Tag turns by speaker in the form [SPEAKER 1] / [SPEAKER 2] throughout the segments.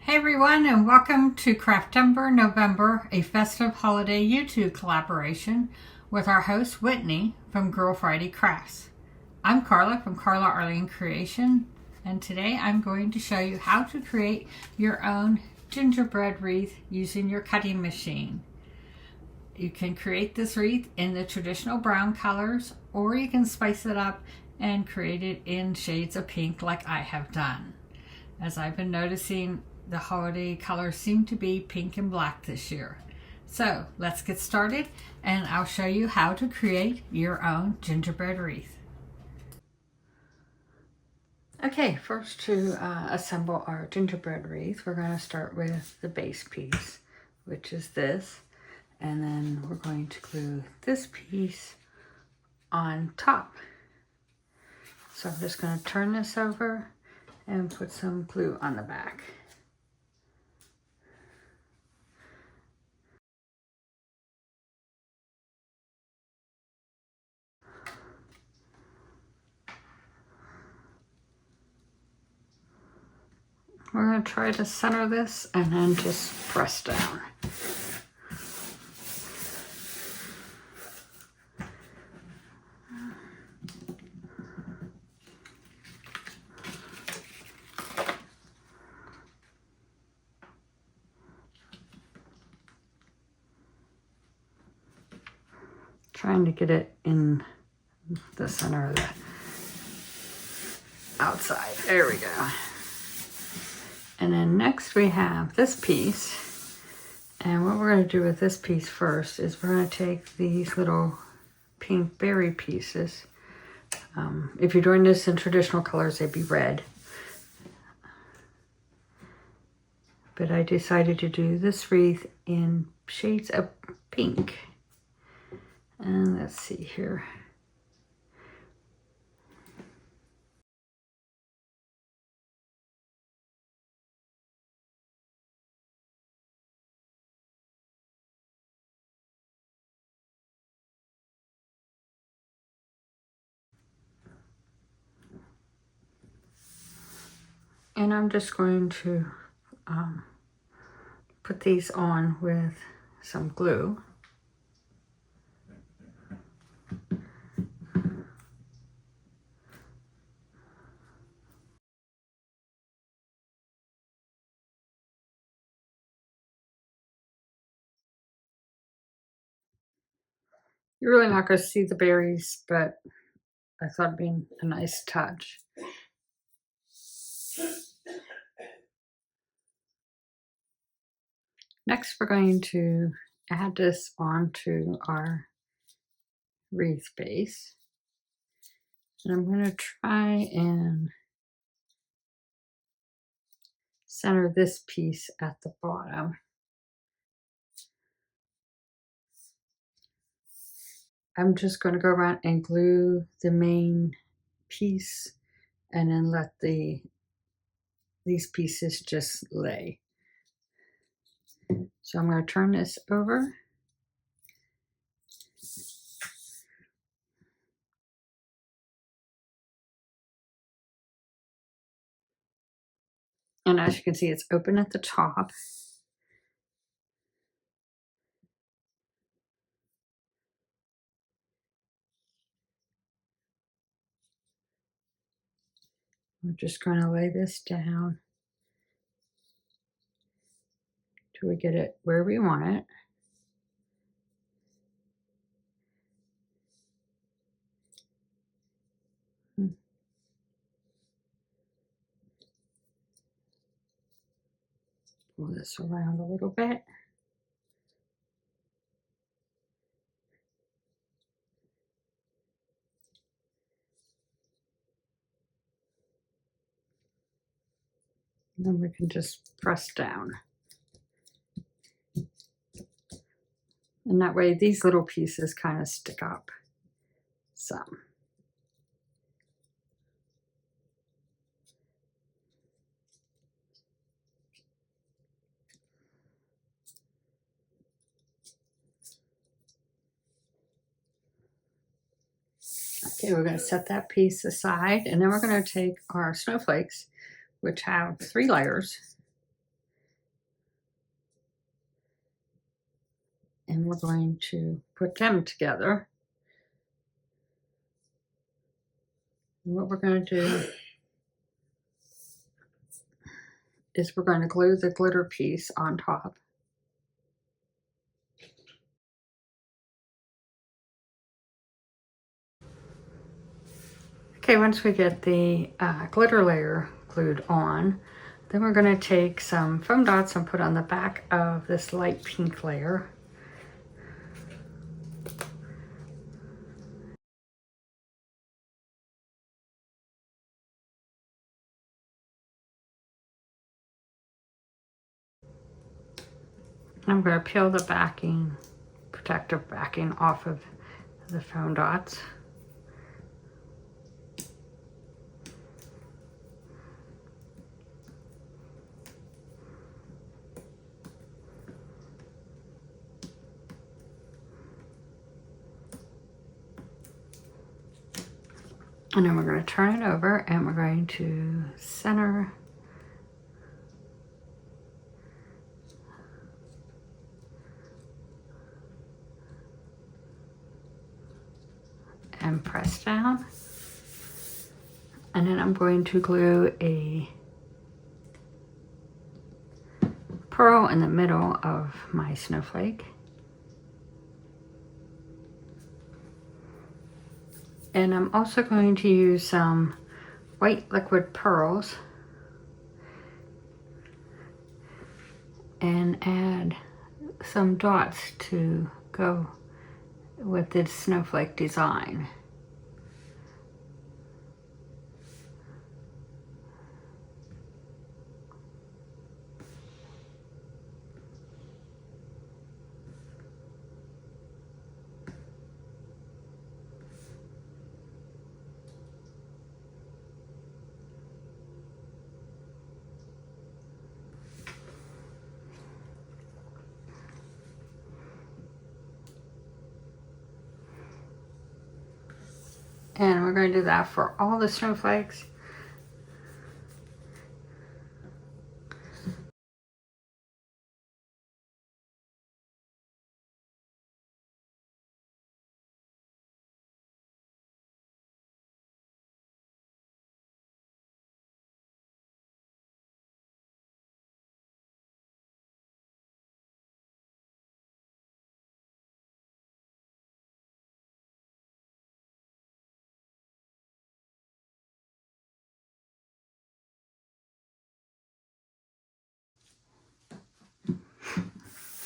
[SPEAKER 1] Hey everyone, and welcome to Craftember November, a festive holiday YouTube collaboration with our host Whitney from Girl Friday Crafts. I'm Carla from Carla Arlene Creation, and today I'm going to show you how to create your own gingerbread wreath using your cutting machine. You can create this wreath in the traditional brown colors, or you can spice it up and create it in shades of pink like I have done. As I've been noticing, the holiday colors seem to be pink and black this year. So let's get started and I'll show you how to create your own gingerbread wreath. Okay, first to assemble our gingerbread wreath, we're going to start with the base piece, which is this, and then we're going to glue this piece on top. So I'm just going to turn this over and put some glue on the back. We're going to try to center this and then just press down. Trying to get it in the center of the outside. There we go. And then next we have this piece. And what we're going to do with this piece first is we're going to take these little pink berry pieces. If you're doing this in traditional colors, they'd be red. But I decided to do this wreath in shades of pink. And let's see here. And I'm just going to put these on with some glue. You're really not going to see the berries, but I thought it'd be a nice touch. Next, we're going to add this onto our wreath base. And I'm going to try and center this piece at the bottom. I'm just going to go around and glue the main piece and then let these pieces just lay. So I'm going to turn this over. And as you can see, it's open at the top. We're just going to lay this down till we get it where we want it. Pull this around a little bit. And then we can just press down. And that way these little pieces kind of stick up some. Okay, we're going to set that piece aside, and then we're going to take our snowflakes, which have 3 layers, and we're going to put them together. And what we're going to do is we're going to glue the glitter piece on top. Okay, once we get the glitter layer glued on, then we're going to take some foam dots and put on the back of this light pink layer. I'm going to peel the backing, protective backing off of the foam dots. And then we're going to turn it over and we're going to center and press down. And then I'm going to glue a pearl in the middle of my snowflake. And I'm also going to use some white liquid pearls and add some dots to go with this snowflake design. And we're going to do that for all the snowflakes.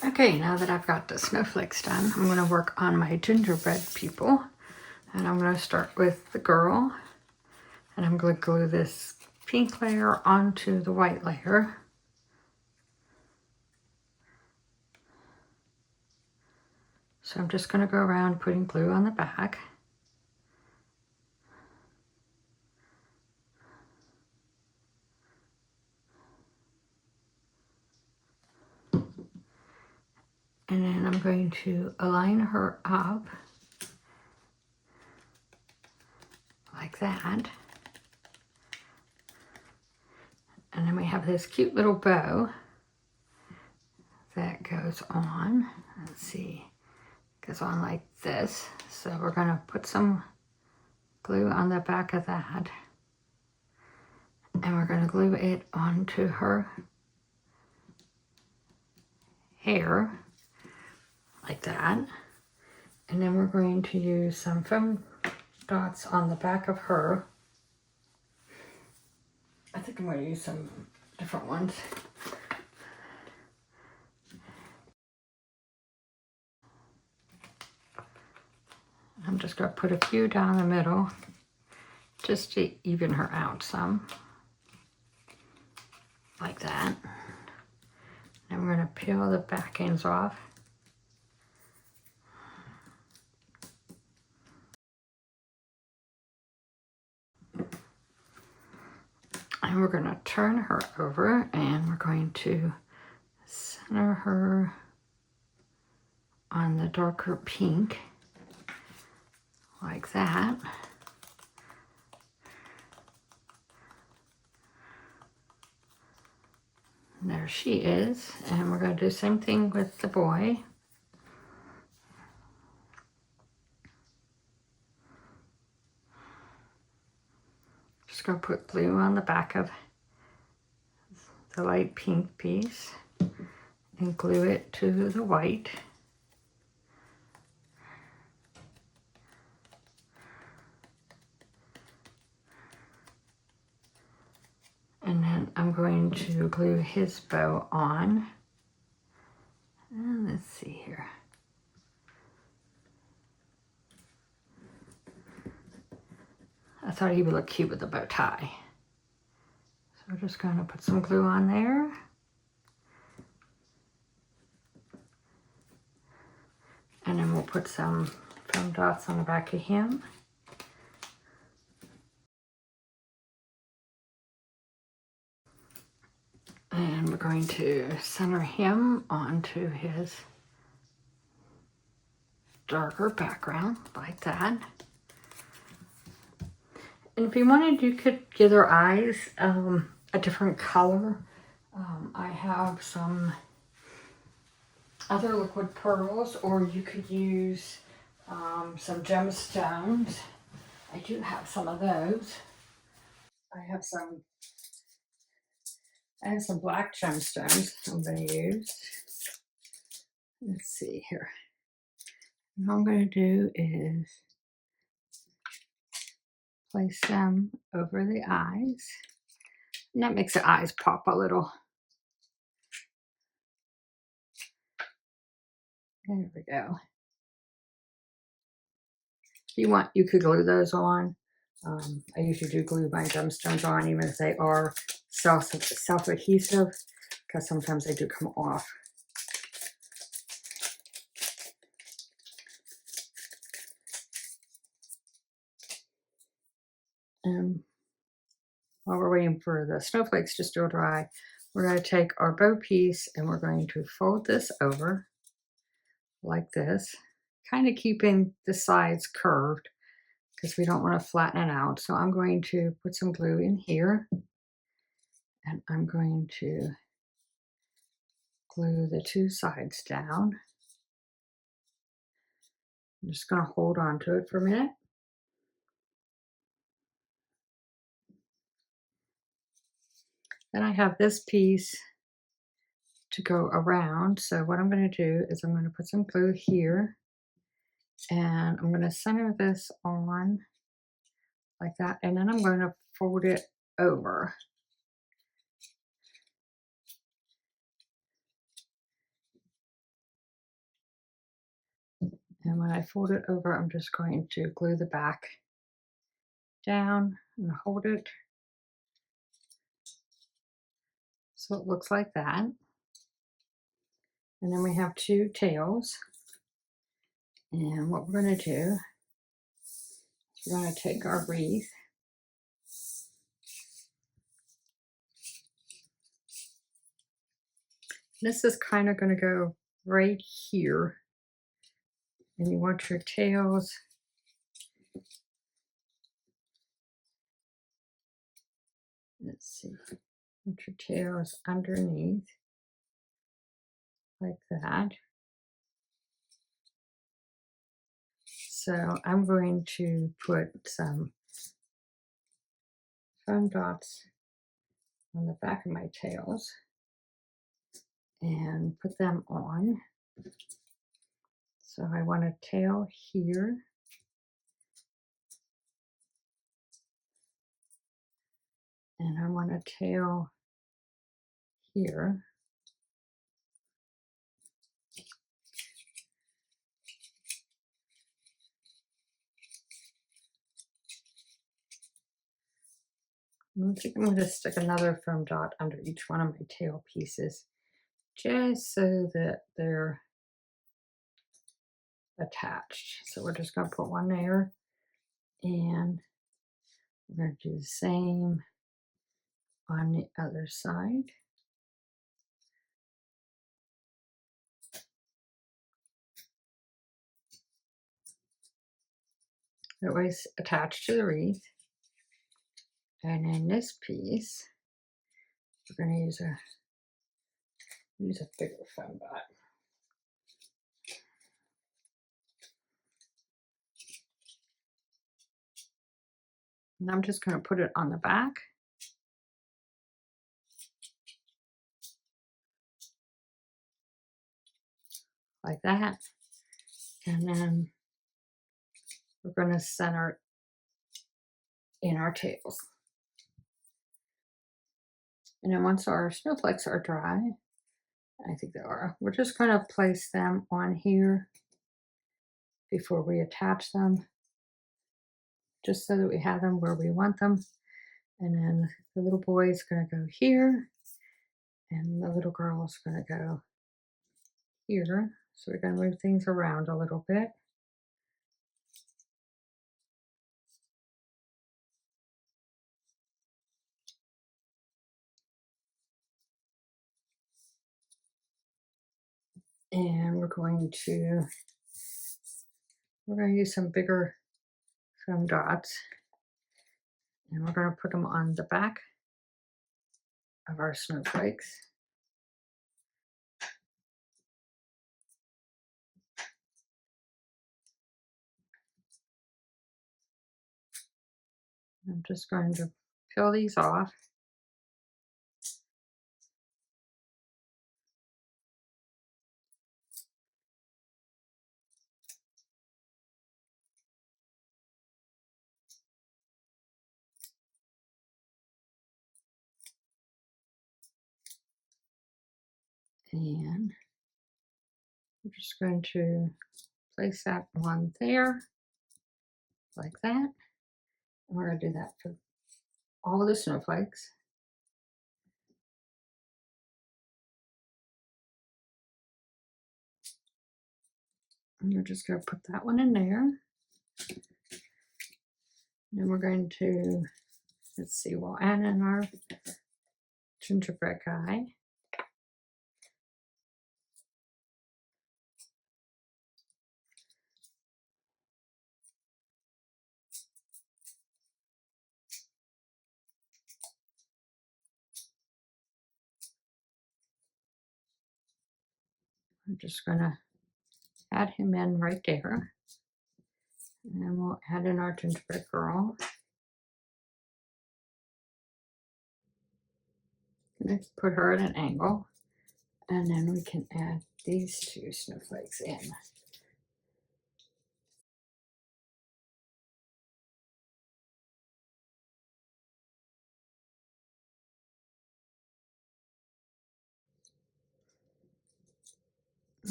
[SPEAKER 1] Okay, now that I've got the snowflakes done, I'm going to work on my gingerbread people. And I'm going to start with the girl. And I'm going to glue this pink layer onto the white layer. So I'm just going to go around putting glue on the back. And then I'm going to align her up like that. And then we have this cute little bow that goes on. Let's see, goes on like this. So we're going to put some glue on the back of that. And we're going to glue it onto her hair like that. And then we're going to use some foam dots on the back of her. I think I'm going to use some different ones. I'm just going to put a few down the middle just to even her out some. Like that. And we're going to peel the back ends off. And we're going to turn her over and we're going to center her on the darker pink like that. And there she is. And we're going to do the same thing with the boy. just going to put glue on the back of the light pink piece and glue it to the white. And then I'm going to glue his bow on. And let's see here. I thought he would look cute with a bow tie. So we're just going to put some glue on there. And then we'll put some foam dots on the back of him. And we're going to center him onto his darker background like that. And if you wanted, you could give their eyes a different color. I have some other liquid pearls, or you could use some gemstones. I do have some of those. I have some black gemstones I'm going to use. Let's see here. What I'm going to do is place them over the eyes. And that makes the eyes pop a little. There we go. If you want, you could glue those on. I usually do glue my gemstones on, even if they are self-adhesive, because sometimes they do come off. While we're waiting for the snowflakes to still dry, we're going to take our bow piece and we're going to fold this over like this, kind of keeping the sides curved because we don't want to flatten it out. So I'm going to put some glue in here and I'm going to glue the two sides down. I'm just going to hold on to it for a minute. Then I have this piece to go around. So what I'm going to do is I'm going to put some glue here and I'm going to center this on like that. And then I'm going to fold it over. And when I fold it over, I'm just going to glue the back down and hold it so it looks like that. And then we have two tails. And what we're going to do is we're going to take our wreath this is kind of going to go right here. And you want your tails let's see, want your tails underneath like that. So I'm going to put some foam dots on the back of my tails and put them on. So I want a tail here. And I want a tail here. I think I'm going to stick another foam dot under each one of my tail pieces, just so that they're attached. So we're just going to put one there, and we're going to do the same on the other side. That way it's attached to the wreath. And in this piece, we're going to use a bigger foam dot. And I'm just going to put it on the back. Like that. And then we're going to center it in our tails. And then once our snowflakes are dry, I think they are, we're just going to place them on here before we attach them, just so that we have them where we want them. And then the little boy is going to go here, and the little girl is going to go here. So we're going to move things around a little bit. And we're going to use some bigger foam dots, and we're going to put them on the back of our snowflakes. I'm just going to peel these off. And I'm just going to place that one there, like that. And we're going to do that for all of the snowflakes. And we're just going to put that one in there. Then we're going to, let's see, we'll add in our gingerbread guy. I'm just going to add him in right there. And then we'll add in our gingerbread girl. Let's put her at an angle. And then we can add these two snowflakes in.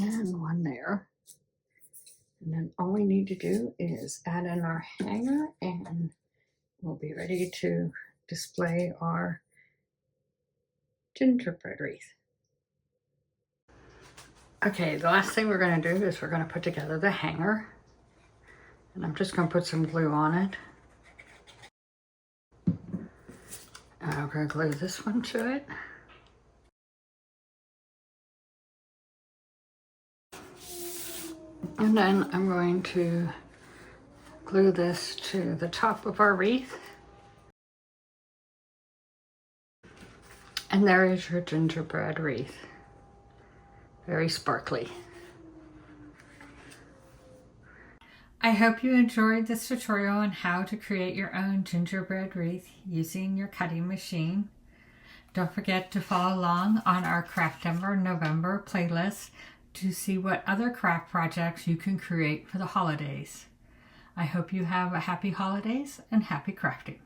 [SPEAKER 1] And one there. And then all we need to do is add in our hanger, and we'll be ready to display our gingerbread wreath. Okay, the last thing we're going to do is we're going to put together the hanger. And I'm just going to put some glue on it. And I'm going to glue this one to it. And then I'm going to glue this to the top of our wreath. And there is your gingerbread wreath. Very sparkly. I hope you enjoyed this tutorial on how to create your own gingerbread wreath using your cutting machine. Don't forget to follow along on our Craftember November playlist to see what other craft projects you can create for the holidays. I hope you have a happy holidays and happy crafting.